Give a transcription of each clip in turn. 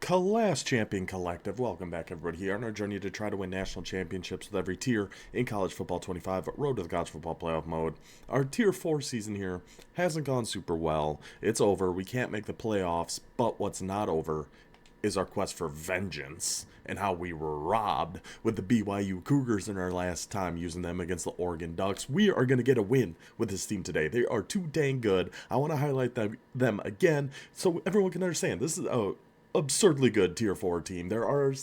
Class Champion Collective, welcome back everybody here on our journey to try to win national championships with every tier in College Football 25, Road to the College Football Playoff mode. Our Tier 4 season here hasn't gone super well. It's over, we can't make the playoffs, but what's not over is our quest for vengeance and how we were robbed with the BYU Cougars in our last time using them against the Oregon Ducks. We are going to get a win with this team today. They are too dang good. I want to highlight them again so everyone can understand. This is a absurdly good Tier 4 team. There are,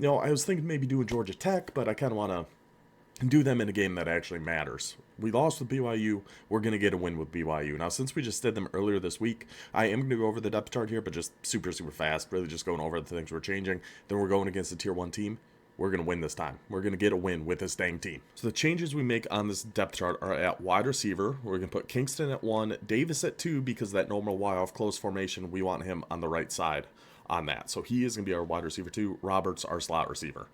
I was thinking maybe doing Georgia Tech, but I kind of want to do them in a game that actually matters. We lost with BYU. We're going to get a win with BYU. Now, since we just did them earlier this week, I am going to go over the depth chart here, but just super fast, really just going over the things we're changing. Then we're going against a Tier 1 team. We're going to win this time. We're going to get a win with this dang team. So the changes we make on this depth chart are at wide receiver. We're going to put Kingston at 1, Davis at 2, because that normal Y off close formation, we want him on the right side on that. So he is going to be our wide receiver 2. Roberts, our slot receiver.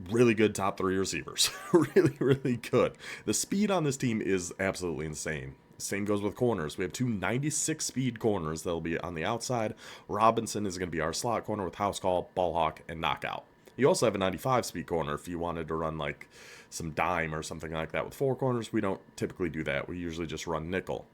Really good top 3 receivers. really good. The speed on this team is absolutely insane. Same goes with corners. We have two 96 speed corners that'll be on the outside. Robinson is going to be our slot corner with house call, ball hawk, and knockout. You also have a 95 speed corner if you wanted to run like some dime or something like that with 4 corners. We don't typically do that. We usually just run nickel.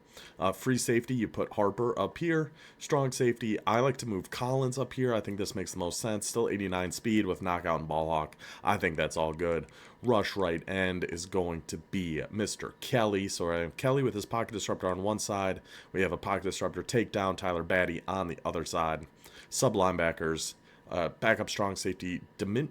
Free safety, you put Harper up here. Strong safety, I like to move Collins up here. I think this makes the most sense. Still 89 speed with knockout and ball hawk. I think that's all good. Rush right end is going to be Mr. Kelly. So I have Kelly with his pocket disruptor on one side. We have a pocket disruptor takedown, Tyler Batty on the other side. Sub linebackers, backup strong safety, Damuni,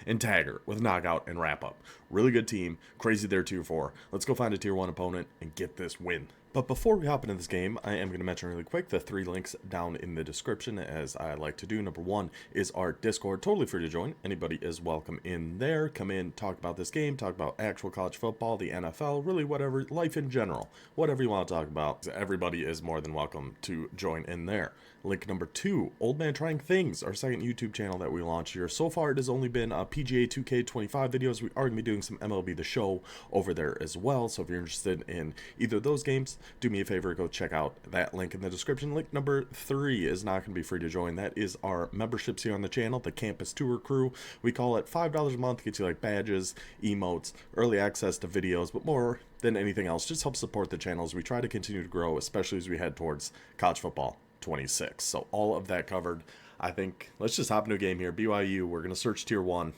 and Taggart with knockout and wrap up. Really good team. Crazy there 2-4. Let's go find a Tier 1 opponent and get this win. But before we hop into this game, I am going to mention really quick the 3 links down in the description, as I like to do. Number 1 is our Discord, totally free to join. Anybody is welcome in there. Come in, talk about this game, talk about actual college football, the NFL, really whatever, life in general, whatever you want to talk about. Everybody is more than welcome to join in there. Link number 2, Old Man Trying Things, our second YouTube channel that we launched here. So far, it has only been PGA 2K25 videos. We are going to be doing some MLB The Show over there as well. So if you're interested in either of those games, do me a favor, go check out that link in the description. Link number 3 is not going to be free to join. That is our memberships here on the channel, the Campus Tour Crew. We call it $5 a month, gets you like badges, emotes, early access to videos, but more than anything else, just help support the channel as we try to continue to grow, especially as we head towards college football 26. So all of that covered. I think let's just hop into a game here. BYU, we're going to search Tier 1.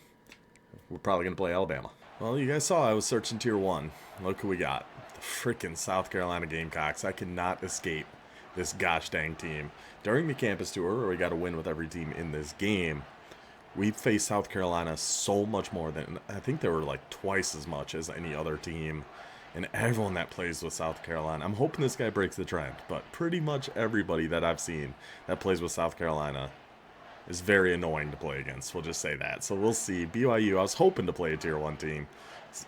We're probably going to play Alabama. Well, you guys saw I was searching Tier 1. Look who we got. The freaking South Carolina Gamecocks. I cannot escape this gosh dang team. During the campus tour, where we got to win with every team in this game, we faced South Carolina so much more than, I think they were like twice as much as any other team. And everyone that plays with South Carolina, I'm hoping this guy breaks the trend, but pretty much everybody that I've seen that plays with South Carolina is very annoying to play against. We'll just say that. So we'll see. BYU, I was hoping to play a Tier 1 team.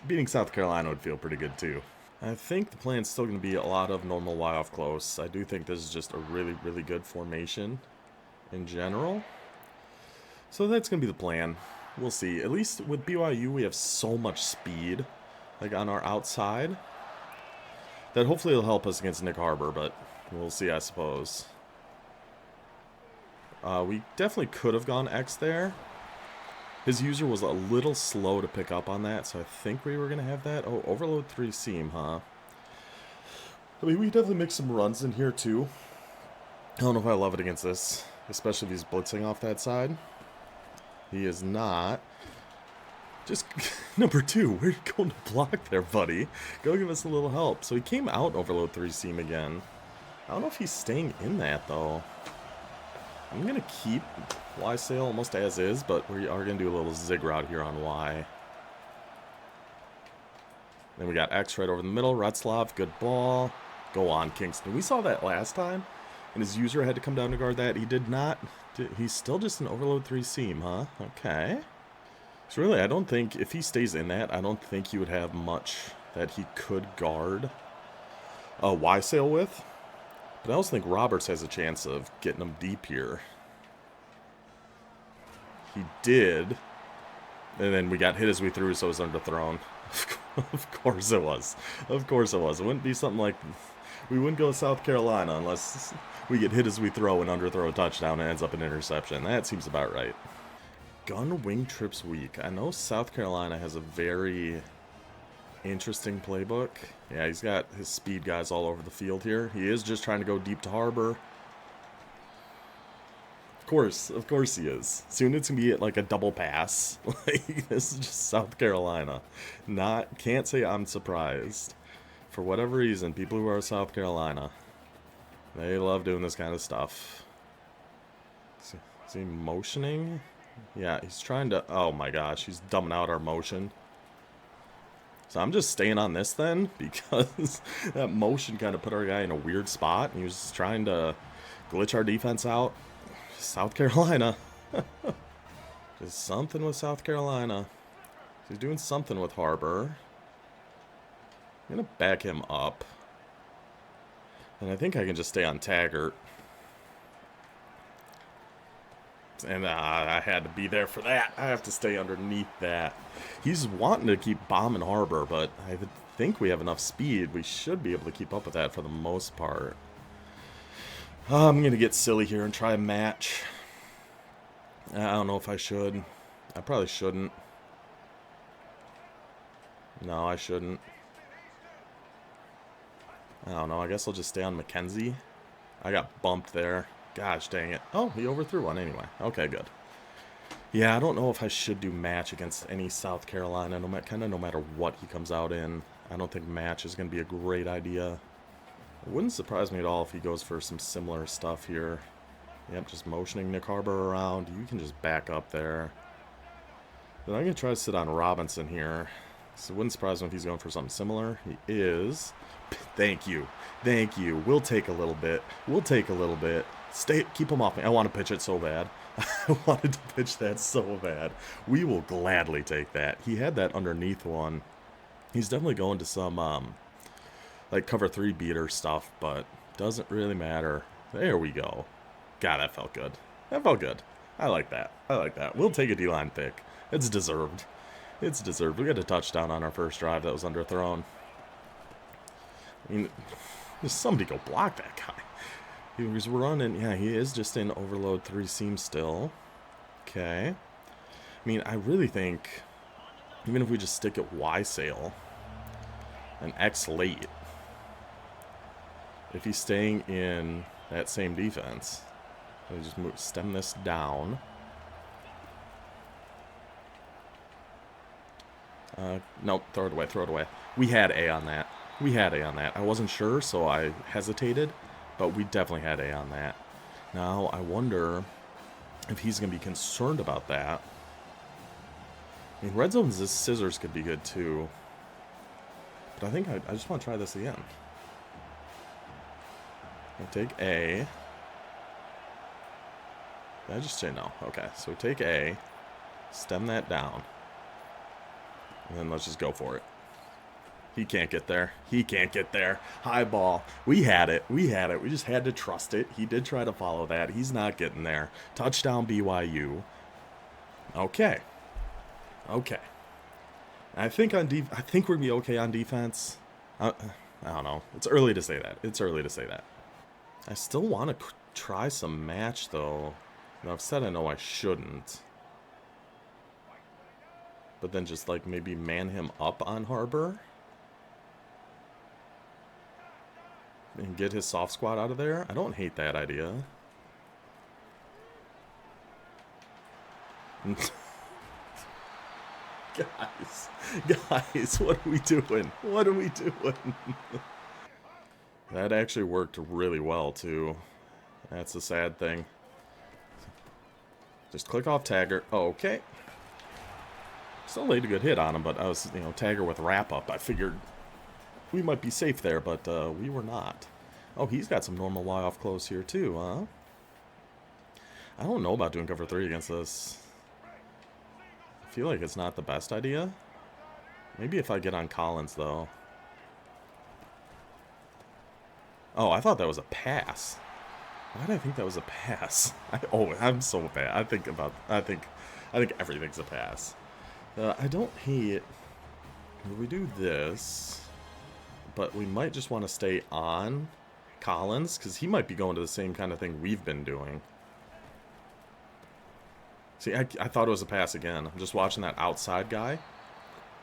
Beating South Carolina would feel pretty good too. I think the plan's still going to be a lot of normal Y off close. I do think this is just a really good formation in general. So that's going to be the plan. We'll see. At least with BYU, we have so much speed, like on our outside, that hopefully it'll help us against Nick Harbor, but we'll see, I suppose. We definitely could have gone X there. His user was a little slow to pick up on that, so I think we were going to have that. Oh, overload 3 seam, huh? I mean, we definitely make some runs in here, too. I don't know if I love it against this, especially if he's blitzing off that side. He is not. Just, number 2, where are you going to block there, buddy? Go give us a little help. So he came out overload 3 seam again. I don't know if he's staying in that, though. I'm going to keep Y sail almost as is, but we are going to do a little zig route here on Y. Then we got X right over the middle. Retzlaff, good ball. Go on, Kingston. We saw that last time, and his user had to come down to guard that. He did not. He's still just an overload 3 seam, huh? Okay. So really, I don't think, if he stays in that, I don't think he would have much that he could guard a Y sail with. But I also think Roberts has a chance of getting him deep here. He did. And then we got hit as we threw, so it was underthrown. Of course it was. Of course it was. It wouldn't be something like... We wouldn't go to South Carolina unless We get hit as we throw and underthrow a touchdown and ends up an interception. That seems about right. Gun wing trips weak. I know South Carolina has a very interesting playbook. Yeah, he's got his speed guys all over the field here. He is just trying to go deep to Harbor. Of course he is. Soon it's gonna be like a double pass. Like, this is just South Carolina. Can't say I'm surprised. For whatever reason, people who are South Carolina, they love doing this kind of stuff. Is he motioning? Yeah, he's trying to... Oh my gosh, he's dumbing out our motion. So I'm just staying on this then, because that motion kind of put our guy in a weird spot. And he was just trying to glitch our defense out. South Carolina. There's something with South Carolina. He's doing something with Harbor. I'm going to back him up. And I think I can just stay on Taggart. And I had to be there for that. I have to stay underneath that. He's wanting to keep bombing Harbor, but I think we have enough speed. We should be able to keep up with that for the most part. I'm going to get silly here and try a match. I don't know if I should. I probably shouldn't. No, I shouldn't. I don't know. I guess I'll just stay on Mackenzie. I got bumped there. Gosh dang it. Oh, he overthrew one anyway. Okay, good. Yeah, I don't know if I should do match against any South Carolina, no matter what he comes out in. I don't think match is going to be a great idea. It wouldn't surprise me at all if he goes for some similar stuff here. Yep, just motioning Nick Harbor around. You can just back up there. Then I'm going to try to sit on Robinson here. So it wouldn't surprise me if he's going for something similar. He is. Thank you. Thank you. We'll take a little bit. We'll take a little bit. Keep him off me. I want to pitch it so bad. I wanted to pitch that so bad. We will gladly take that. He had that underneath one. He's definitely going to some, like, cover 3 beater stuff, but doesn't really matter. There we go. God, that felt good. That felt good. I like that. I like that. We'll take a D-line pick. It's deserved. It's deserved. We got a touchdown on our first drive that was underthrown. I mean, somebody go block that guy. He was running. Yeah, he is just in overload 3 seam still. Okay. I mean, I really think, even if we just stick at Y sail and X late, if he's staying in that same defense, we just stem this down. Nope, throw it away, throw it away. We had A on that. We had A on that. I wasn't sure, so I hesitated, but we definitely had A on that. Now, I wonder if he's going to be concerned about that. I mean, red zone's scissors could be good, too. But I think I just want to try this again. I'll take A. Did I just say no? Okay, so take A. Stem that down. And then let's just go for it. He can't get there. He can't get there. High ball. We had it. We had it. We just had to trust it. He did try to follow that. He's not getting there. Touchdown BYU. Okay. Okay. I think we're gonna be okay on defense. I don't know. It's early to say that. It's early to say that. I still want to try some match though. Now, I've said I know I shouldn't. But then just like maybe man him up on Harbor. And get his soft squad out of there. I don't hate that idea. Guys, what are we doing? What are we doing? That actually worked really well too. That's the sad thing. Just click off Taggart. Oh, okay. Still laid a good hit on him, but I was, Taggart with wrap up. I figured we might be safe there, but we were not. Oh, he's got some normal Y off close here too, huh? I don't know about doing cover 3 against this. I feel like it's not the best idea. Maybe if I get on Collins, though. Oh, I thought that was a pass. Why did I think that was a pass? I'm so bad. I think everything's a pass. I don't hate. We do this, but we might just want to stay on Collins, because he might be going to the same kind of thing we've been doing. See, I thought it was a pass again. I'm just watching that outside guy,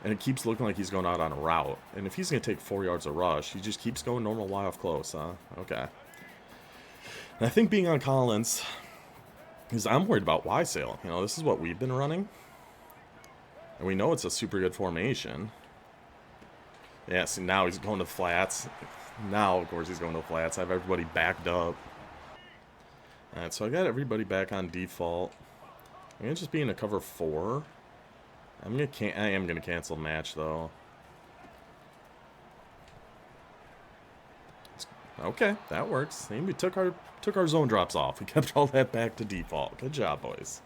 and it keeps looking like he's going out on a route. And if he's going to take 4 yards of rush, he just keeps going normal Y off close, huh? Okay. And I think being on Collins, because I'm worried about Y sail. You know, this is what we've been running. And we know it's a super good formation. Yeah, see, now he's going to flats. Now, of course, he's going to flats. I have everybody backed up. Alright, so I got everybody back on default. I'm going to just be in a cover 4. I am going to cancel match, though. Okay, that works. And we took our zone drops off. We kept all that back to default. Good job, boys.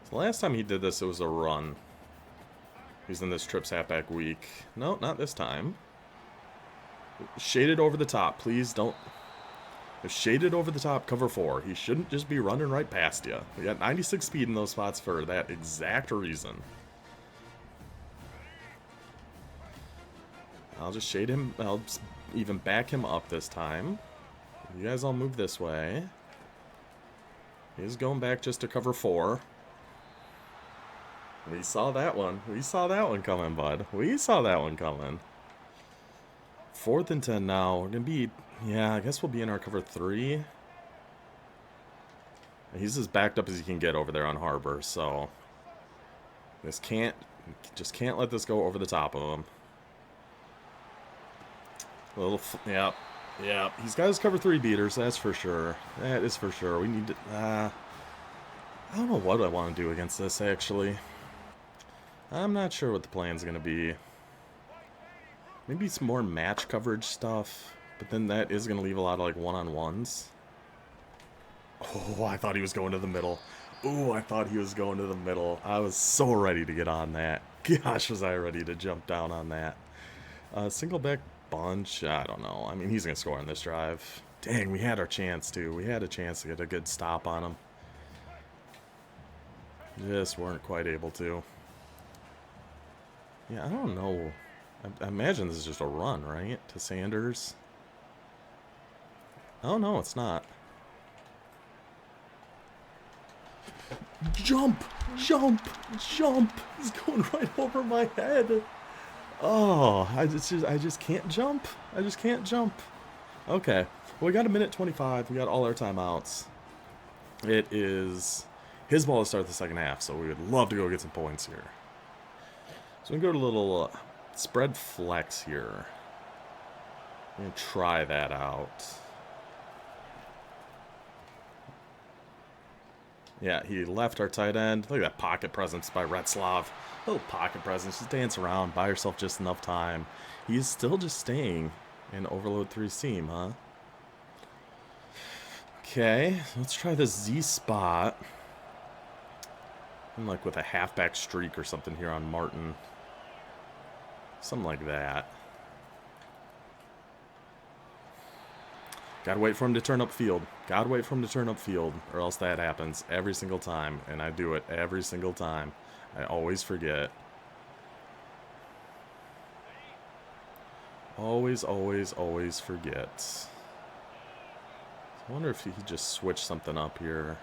So last time he did this, it was a run. He's in this trips halfback week. No, not this time. Shaded over the top. Please don't. If shaded over the top, cover 4. He shouldn't just be running right past you. We got 96 speed in those spots for that exact reason. I'll just shade him. I'll even back him up this time. You guys all move this way. He's going back just to cover 4. We saw that one. We saw that one coming, bud. We saw that one coming. 4th and 10 now. We're going to be... Yeah, I guess we'll be in our cover 3. He's as backed up as he can get over there on Harbor, so... Just can't let this go over the top of him. Yep. He's got his cover 3 beaters, that's for sure. That is for sure. We need to... I don't know what I want to do against this, actually. I'm not sure what the plan's going to be. Maybe some more match coverage stuff. But then that is going to leave a lot of, like, one-on-ones. Oh, I thought he was going to the middle. Oh, I thought he was going to the middle. I was so ready to get on that. Gosh, was I ready to jump down on that. Single back bunch. I don't know. I mean, he's going to score on this drive. Dang, we had our chance, too. We had a chance to get a good stop on him. Just weren't quite able to. Yeah, I don't know. I imagine this is just a run, right? To Sanders. Oh, no, it's not. Jump! Jump! Jump! He's going right over my head. Oh, I just can't jump. I just can't jump. Okay. Well, we got a minute 25. We got all our timeouts. It is his ball to start the second half, so we would love to go get some points here. So we can go to a little spread flex here. I'm going to try that out. Yeah, he left our tight end. Look at that pocket presence by Retzlaff. Little pocket presence. Just dance around. Buy yourself just enough time. He's still just staying in overload 3 seam, huh? Okay, let's try this Z spot. I'm like with a halfback streak or something here on Martin. Something like that. Gotta wait for him to turn upfield. Gotta wait for him to turn upfield, or else that happens every single time. And I do it every single time. I always forget. Always, always, always forget. I wonder if he could just switch something up here.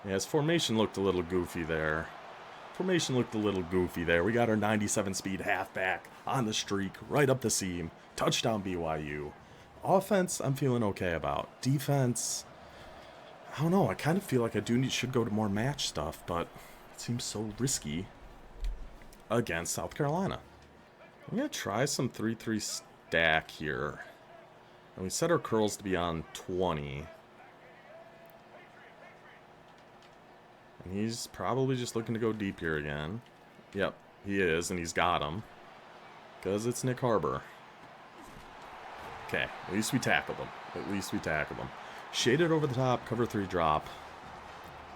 Yeah, his formation looked a little goofy there. We got our 97 speed halfback on the streak, right up the seam. Touchdown BYU. Offense, I'm feeling okay about. Defense, I don't know. I kind of feel like I should go to more match stuff, but it seems so risky against South Carolina. I'm going to try some 3-3 stack here. And we set our curls to be on 20. And he's probably just looking to go deep here again. Yep, he is, and he's got him. Because it's Nick Harbor. Okay, at least we tackled him. Shaded over the top, cover 3 drop.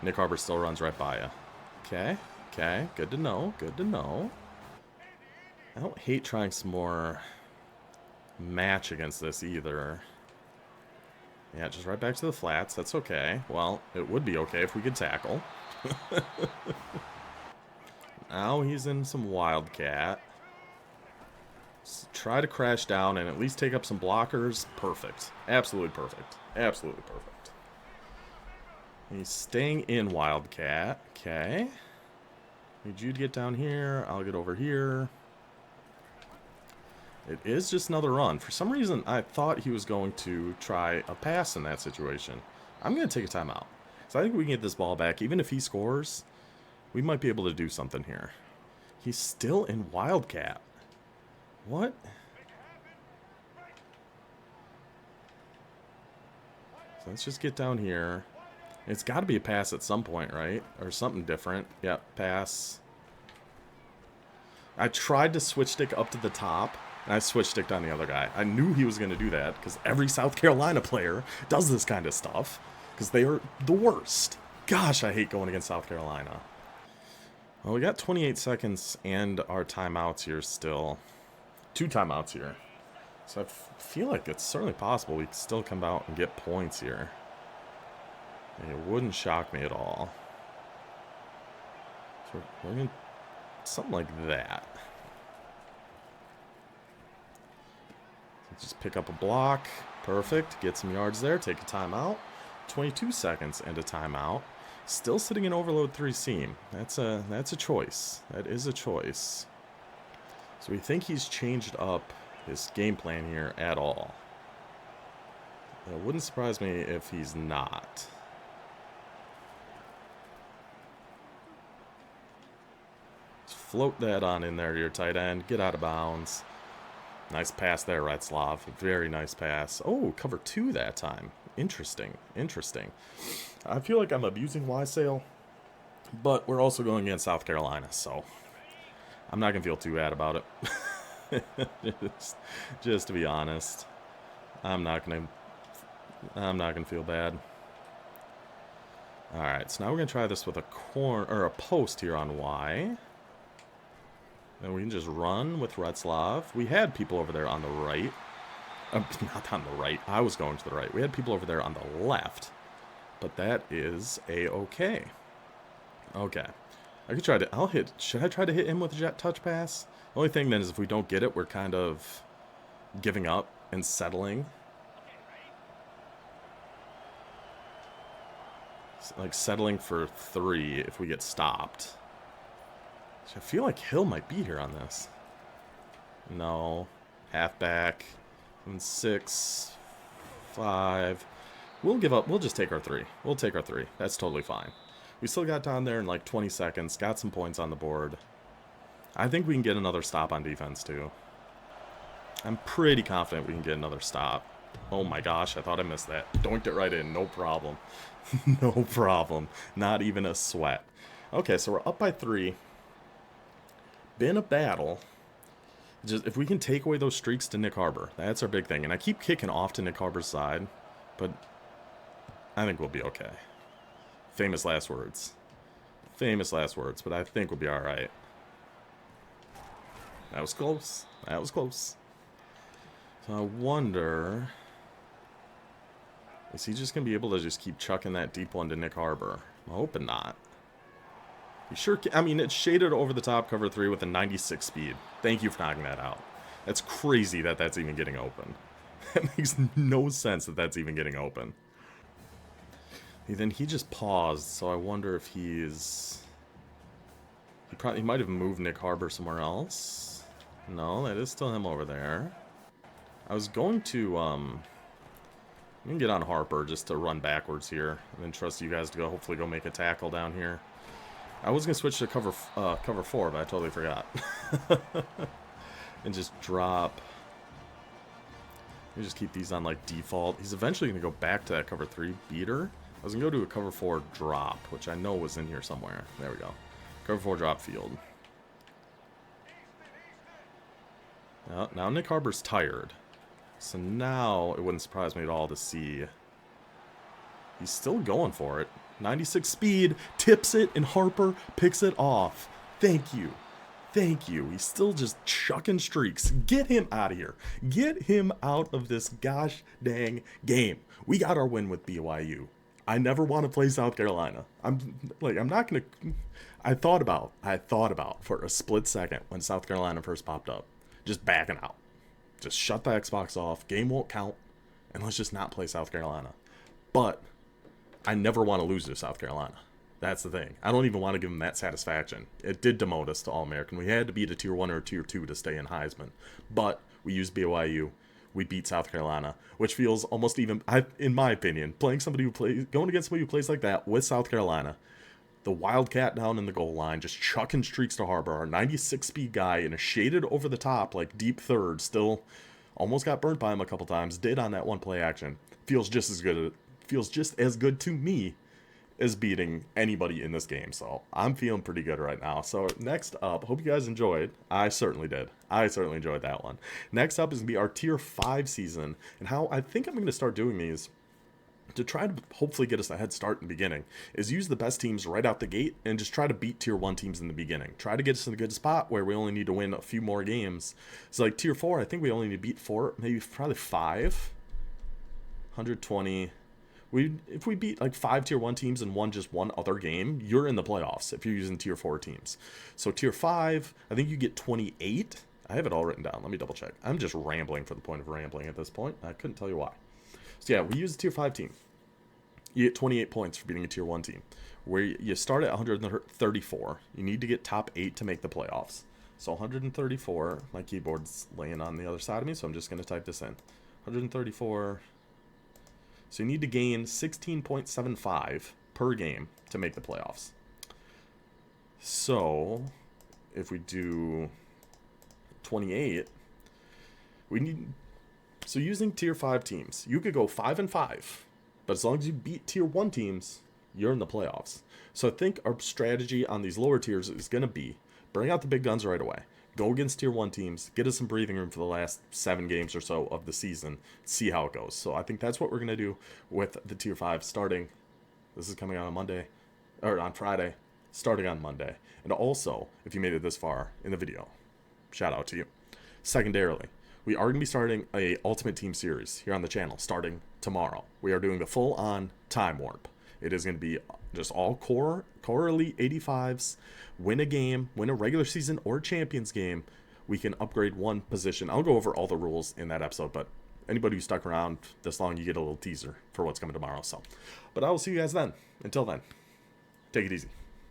Nick Harbor still runs right by you. Okay, good to know, I don't hate trying some more match against this either. Yeah, just right back to the flats, that's okay. Well, it would be okay if we could tackle. Now he's in some Wildcat. Try to crash down and at least take up some blockers. Perfect. Absolutely perfect. Absolutely perfect. He's staying in Wildcat. Okay. Need you to get down here. I'll get over here. It is just another run. For some reason, I thought he was going to try a pass in that situation. I'm going to take a timeout. So I think we can get this ball back. Even if he scores, we might be able to do something here. He's still in Wildcat. What? So let's just get down here. It's got to be a pass at some point, right? Or something different. Yep, pass. I tried to switch stick up to the top, and I switch sticked on the other guy. I knew he was going to do that, because every South Carolina player does this kind of stuff, because they are the worst. Gosh, I hate going against South Carolina. Well, we got 28 seconds and our timeouts here still. 2 timeouts here. So I feel like it's certainly possible we can still come out and get points here. It wouldn't shock me at all. So we're going to... something like that. Just pick up a block. Perfect. Get some yards there. Take a timeout. 22 seconds and a timeout. Still sitting in overload 3 seam. That's a choice. That is a choice. So we think he's changed up his game plan here at all. It wouldn't surprise me if he's not. Just float that on in there to your tight end. Get out of bounds. Nice pass there, Retzlaff. Very nice pass. Oh, cover 2 that time. Interesting. Interesting. I feel like I'm abusing Wysale, but we're also going against South Carolina, so I'm not going to feel too bad about it. just to be honest. I'm not going to feel bad. All right, so now we're going to try this with a corner or a post here on Y. And we can just run with Retzlaff. We had people over there on the right. Not on the right. I was going to the right. We had people over there on the left. But that is a-okay. Okay. I could try to... Should I try to hit him with a jet touch pass? The only thing then is if we don't get it, we're kind of giving up and settling. Like settling for 3 if we get stopped. I feel like Hill might be here on this. No. Halfback. 6, 5. We'll give up. We'll just take our 3. We'll take our 3. That's totally fine. We still got down there in like 20 seconds. Got some points on the board. I think we can get another stop on defense too. I'm pretty confident we can get another stop. Oh my gosh, I thought I missed that. Doinked it right in. No problem. No problem. Not even a sweat. Okay, so we're up by 3. Been a battle. Just if we can take away those streaks to Nick Harbor, that's our big thing. And I keep kicking off to Nick Harbor's side, but I think we'll be okay. Famous last words. Famous last words, but I think we'll be all right. That was close. That was close. So I wonder, is he just going to be able to just keep chucking that deep one to Nick Harbor? I'm hoping not. You sure can. I mean, it's shaded over the top, cover 3 with a 96 speed. Thank you for knocking that out. That's crazy that that's even getting open. That makes no sense that that's even getting open. And then he just paused, so I wonder if he's... He might have moved Nick Harbor somewhere else. No, that is still him over there. I was going to, I'm going to get on Harper just to run backwards here. And then trust you guys to go, hopefully go make a tackle down here. I was going to switch to cover 4, but I totally forgot. And just drop. Let me just keep these on like default. He's eventually going to go back to that cover 3 beater. I was going to go to a cover 4 drop, which I know was in here somewhere. There we go. Cover 4 drop field. Now Nick Harbor's tired. So now it wouldn't surprise me at all to see he's still going for it. 96 speed, tips it, and Harper picks it off. Thank you. Thank you. He's still just chucking streaks. Get him out of here. Get him out of this gosh dang game. We got our win with BYU. I never want to play South Carolina. I'm not going to... I thought about for a split second when South Carolina first popped up. just backing out. Just shut the Xbox off. Game won't count. And let's just not play South Carolina. But I never want to lose to South Carolina. That's the thing. I don't even want to give them that satisfaction. It did demote us to All-American. We had to beat a Tier 1 or a Tier 2 to stay in Heisman. But we used BYU. We beat South Carolina, which feels almost even, in my opinion, going against somebody who plays like that with South Carolina, the Wildcat down in the goal line, just chucking streaks to Harbor, our 96 speed guy in a shaded over the top, like deep third, still almost got burnt by him a couple times, did on that one play action. Feels just as good to me as beating anybody in this game. So I'm feeling pretty good right now. So next up, hope you guys enjoyed. I certainly did. I certainly enjoyed that one. Next up is going to be our Tier 5 season. And how I think I'm going to start doing these to try to hopefully get us a head start in the beginning is use the best teams right out the gate and just try to beat Tier 1 teams in the beginning. Try to get us in a good spot where we only need to win a few more games. So like Tier 4, I think we only need to beat 4, maybe probably 5. 120. If we beat like 5 Tier 1 teams and won just one other game, you're in the playoffs if you're using Tier 4 teams. So Tier 5, I think you get 28. I have it all written down. Let me double check. I'm just rambling for the point of rambling at this point. I couldn't tell you why. So yeah, we use a Tier 5 team. You get 28 points for beating a Tier 1 team. Where you start at 134. You need to get top 8 to make the playoffs. So 134, my keyboard's laying on the other side of me, so I'm just going to type this in. 134. So you need to gain 16.75 per game to make the playoffs. So if we do 28, we need... So using Tier 5 teams, you could go 5-5, but as long as you beat Tier 1 teams, you're in the playoffs. So I think our strategy on these lower tiers is going to be bring out the big guns right away. Go against Tier 1 teams, get us some breathing room for the last 7 games or so of the season, see how it goes. So I think that's what we're going to do with the Tier 5 starting. This is coming out on Monday, or on Friday, starting on Monday. And also, if you made it this far in the video, shout out to you. Secondarily, we are going to be starting a Ultimate Team series here on the channel starting tomorrow. We are doing the full-on Time Warp. It is going to be just all core elite 85s. Win a game, win a regular season or champions game. We can upgrade one position. I'll go over all the rules in that episode, but anybody who stuck around this long, you get a little teaser for what's coming tomorrow. But I will see you guys then. Until then, take it easy.